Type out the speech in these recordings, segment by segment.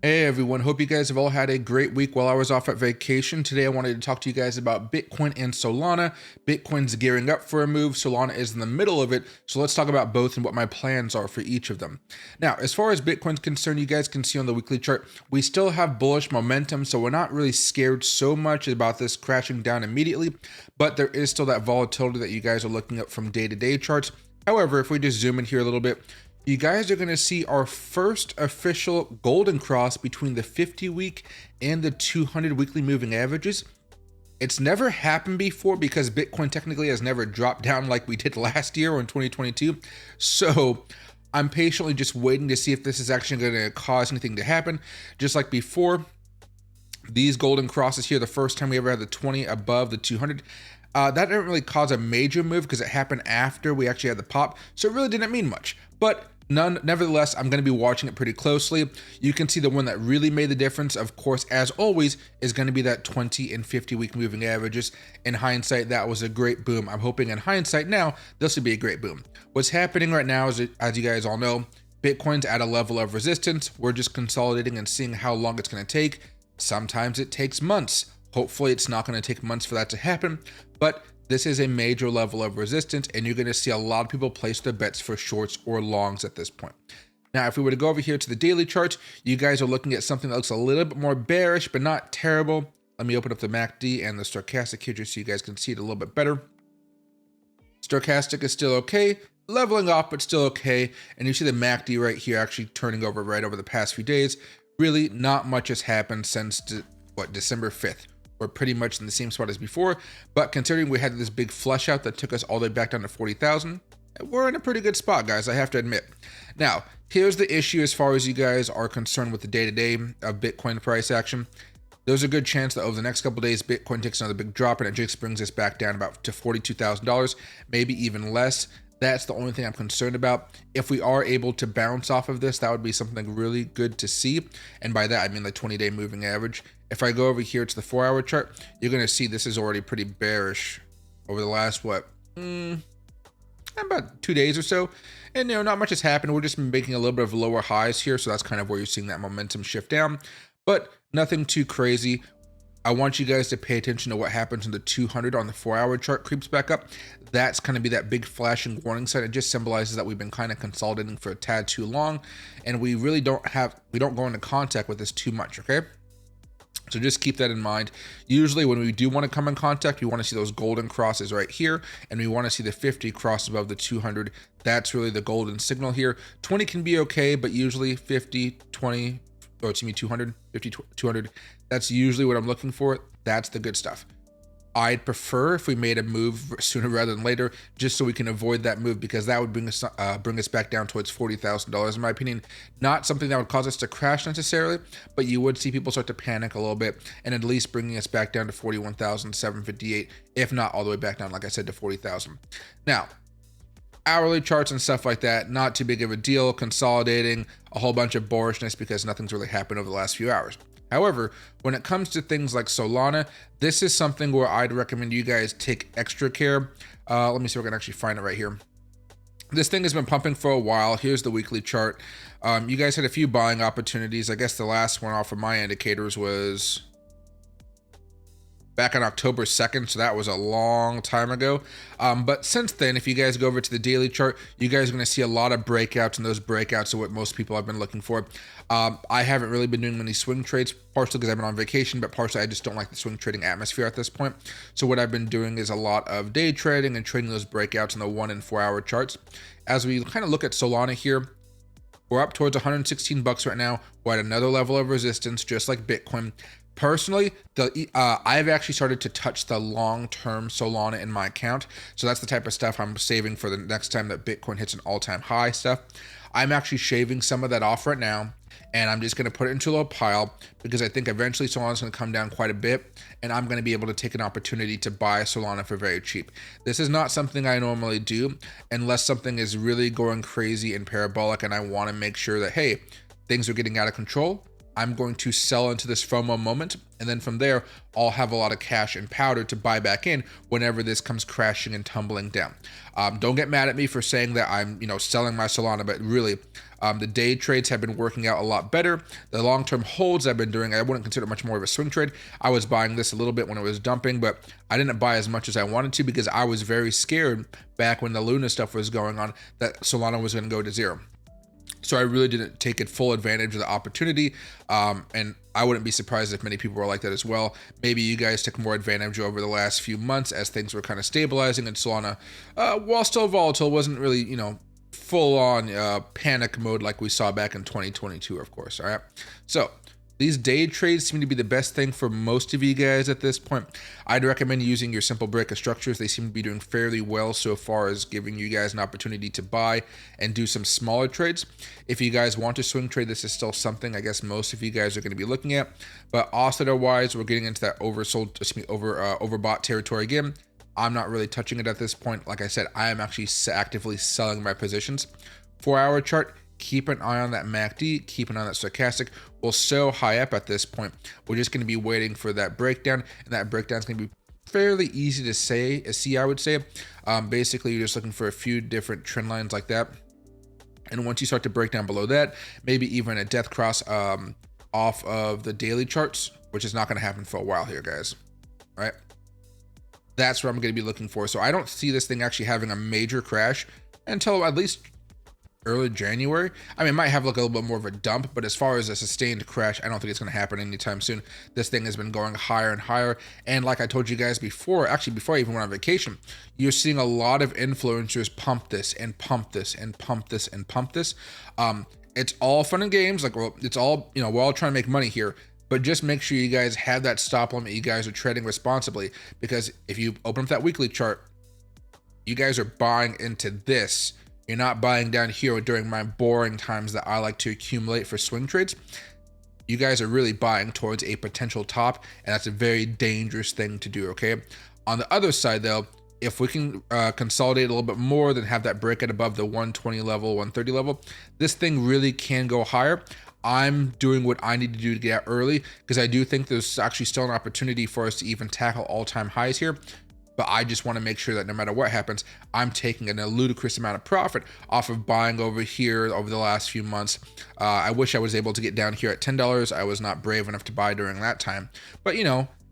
Hey everyone, hope you guys have all had a great week while I was off at vacation. Today I wanted to talk to you guys about Bitcoin and Solana. Bitcoin's gearing up for a move, Solana is in the middle of it, so let's talk about both and what my plans are for each of them. Now, as far as Bitcoin's concerned, you guys can see on the weekly chart, we still have bullish momentum, so we're not really scared so much about this crashing down immediately, but there is still that volatility that you guys are looking at from day-to-day charts. However, if we just zoom in here a little bit, you guys are going to see our first official golden cross between the 50-week and the 200 weekly moving averages. It's never happened before because Bitcoin technically has never dropped down like we did last year or in 2022. So I'm patiently just waiting to see if this is actually going to cause anything to happen. Just like before, these golden crosses here, the first time we ever had the 20 above the 200, that didn't really cause a major move because it happened after we actually had the pop, so it really didn't mean much. But nevertheless, I'm going to be watching it pretty closely. You can see the one that really made the difference, of course, as always, is going to be that 20 and 50 week moving averages. In hindsight, that was a great boom. I'm hoping in hindsight now, this would be a great boom. What's happening right now is, as you guys all know, Bitcoin's at a level of resistance. We're just consolidating and seeing how long it's going to take. Sometimes it takes months. Hopefully it's not going to take months for that to happen, but this is a major level of resistance and you're going to see a lot of people place their bets for shorts or longs at this point. Now, if we were to go over here to the daily charts, you guys are looking at something that looks a little bit more bearish, but not terrible. Let me open up the MACD and the stochastic here just so you guys can see it a little bit better. Stochastic is still okay, leveling off, but still okay. And you see the MACD right here actually turning over right over the past few days. Really not much has happened since December 5th. We're pretty much in the same spot as before, but considering we had this big flush out that took us all the way back down to 40,000, we're in a pretty good spot, guys, I have to admit. Now, here's the issue as far as you guys are concerned with the day-to-day of Bitcoin price action. There's a good chance that over the next couple of days, Bitcoin takes another big drop and it just brings us back down about to $42,000, maybe even less. That's the only thing I'm concerned about. If we are able to bounce off of this, that would be something really good to see. And by that, I mean the 20-day moving average. If I go over here to the 4-hour chart, you're going to see this is already pretty bearish over the last, about 2 days or so. And, not much has happened. We're just making a little bit of lower highs here. So that's kind of where you're seeing that momentum shift down, but nothing too crazy. I want you guys to pay attention to what happens when the 200 on the 4-hour chart creeps back up. That's going to be that big flashing warning sign. It just symbolizes that we've been kind of consolidating for a tad too long, and we really don't go into contact with this too much, okay? So just keep that in mind. Usually when we do want to come in contact, we want to see those golden crosses right here, and we want to see the 50 cross above the 200. That's really the golden signal here. 20 can be okay, but usually 50, 20, or excuse me, 200, 50, 200. That's usually what I'm looking for. That's the good stuff. I'd prefer if we made a move sooner rather than later, just so we can avoid that move, because that would bring us back down towards $40,000, in my opinion. Not something that would cause us to crash necessarily, but you would see people start to panic a little bit, and at least bringing us back down to 41,758, if not all the way back down, like I said, to 40,000. Now, hourly charts and stuff like that, not too big of a deal. Consolidating, a whole bunch of boorishness because nothing's really happened over the last few hours. However, when it comes to things like Solana, this is something where I'd recommend you guys take extra care. Let me see if I can actually find it right here. This thing has been pumping for a while. Here's the weekly chart. You guys had a few buying opportunities. I guess the last one off of my indicators was back on October 2nd, so that was a long time ago. But since then, if you guys go over to the daily chart, you guys are going to see a lot of breakouts, and those breakouts are what most people have been looking for. I haven't really been doing many swing trades, partially because I've been on vacation, but partially I just don't like the swing trading atmosphere at this point. So what I've been doing is a lot of day trading and trading those breakouts in the 1 and 4 hour charts. As we kind of look at Solana here, we're up towards 116 bucks right now. We're at another level of resistance, just like Bitcoin. Personally, I've actually started to touch the long-term Solana in my account. So that's the type of stuff I'm saving for the next time that Bitcoin hits an all-time high stuff. I'm actually shaving some of that off right now, and I'm just going to put it into a little pile because I think eventually Solana's going to come down quite a bit, and I'm going to be able to take an opportunity to buy Solana for very cheap. This is not something I normally do unless something is really going crazy and parabolic, and I want to make sure that, hey, things are getting out of control. I'm going to sell into this FOMO moment, and then from there, I'll have a lot of cash and powder to buy back in whenever this comes crashing and tumbling down. Don't get mad at me for saying that I'm, selling my Solana, but really, The day trades have been working out a lot better. The long-term holds I've been doing, I wouldn't consider much more of a swing trade. I was buying this a little bit when it was dumping, but I didn't buy as much as I wanted to because I was very scared back when the Luna stuff was going on that Solana was going to go to zero. So I really didn't take it full advantage of the opportunity. And I wouldn't be surprised if many people were like that as well. Maybe you guys took more advantage over the last few months as things were kind of stabilizing, and Solana, while still volatile, wasn't really, full on panic mode like we saw back in 2022, of course. All right. So these day trades seem to be the best thing for most of you guys at this point. I'd recommend using your simple breaker structures. They seem to be doing fairly well so far as giving you guys an opportunity to buy and do some smaller trades. If you guys want to swing trade, this is still something I guess most of you guys are going to be looking at. But oscillator wise, we're getting into that overbought territory again. I'm not really touching it at this point. Like I said, I am actually actively selling my positions. 4-hour chart, keep an eye on that MACD, keep an eye on that stochastic. We're so high up at this point, we're just going to be waiting for that breakdown, and that breakdown is going to be fairly easy to see, I would say. Basically, you're just looking for a few different trend lines like that. And once you start to break down below that, maybe even a death cross off of the daily charts, which is not going to happen for a while here, guys. All right. That's what I'm going to be looking for. So I don't see this thing actually having a major crash until at least early January. I mean, it might have like a little bit more of a dump, but as far as a sustained crash, I don't think it's going to happen anytime soon. This thing has been going higher and higher. And like I told you guys before, actually before I even went on vacation, you're seeing a lot of influencers pump this and pump this and pump this and pump this. It's all fun and games. Like, well, it's all, we're all trying to make money here. But just make sure you guys have that stop limit. You guys are trading responsibly, because if you open up that weekly chart, you guys are buying into this. You're not buying down here during my boring times that I like to accumulate for swing trades. You guys are really buying towards a potential top, and that's a very dangerous thing to do, okay? On the other side, though, if we can consolidate a little bit more than have that break at above the 120 level, 130 level, this thing really can go higher. I'm doing what I need to do to get out early, because I do think there's actually still an opportunity for us to even tackle all-time highs here. But I just want to make sure that no matter what happens, I'm taking a ludicrous amount of profit off of buying over here over the last few months. I wish I was able to get down here at $10. I was not brave enough to buy during that time. But,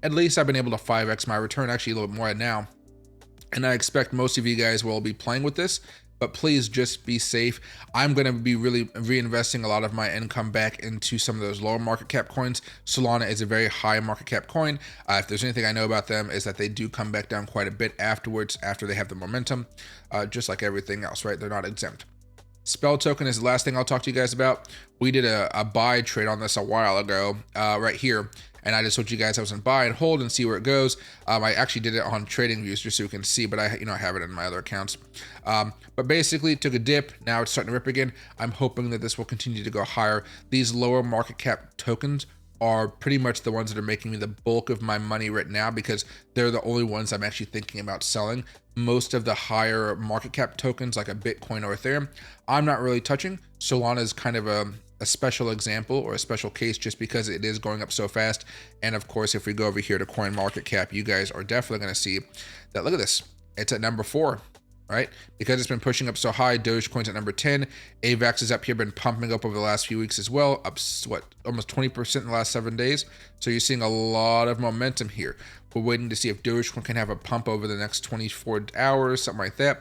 at least I've been able to 5x my return, actually a little bit more now. And I expect most of you guys will be playing with this. But please just be safe. I'm going to be really reinvesting a lot of my income back into some of those lower market cap coins. Solana is a very high market cap coin. If there's anything I know about them, is that they do come back down quite a bit afterwards, after they have the momentum, just like everything else, right? They're not exempt. Spell token is the last thing I'll talk to you guys about. We did a buy trade on this a while ago, right here. And I just told you guys I was gonna buy and hold and see where it goes. I actually did it on TradingViews just so you can see, but I have it in my other accounts. But basically it took a dip. Now it's starting to rip again. I'm hoping that this will continue to go higher. These lower market cap tokens are pretty much the ones that are making me the bulk of my money right now, because they're the only ones I'm actually thinking about selling. Most of the higher market cap tokens like a Bitcoin or Ethereum, I'm not really touching. Solana is kind of a special example or a special case just because it is going up so fast. And of course, if we go over here to coin market cap, you guys are definitely going to see that. Look at this. It's at number 4, right? Because it's been pushing up so high. Dogecoin's at number 10. AVAX is up here, been pumping up over the last few weeks as well. Up, what, almost 20% in the last 7 days. So you're seeing a lot of momentum here. We're waiting to see if Dogecoin can have a pump over the next 24 hours, something like that.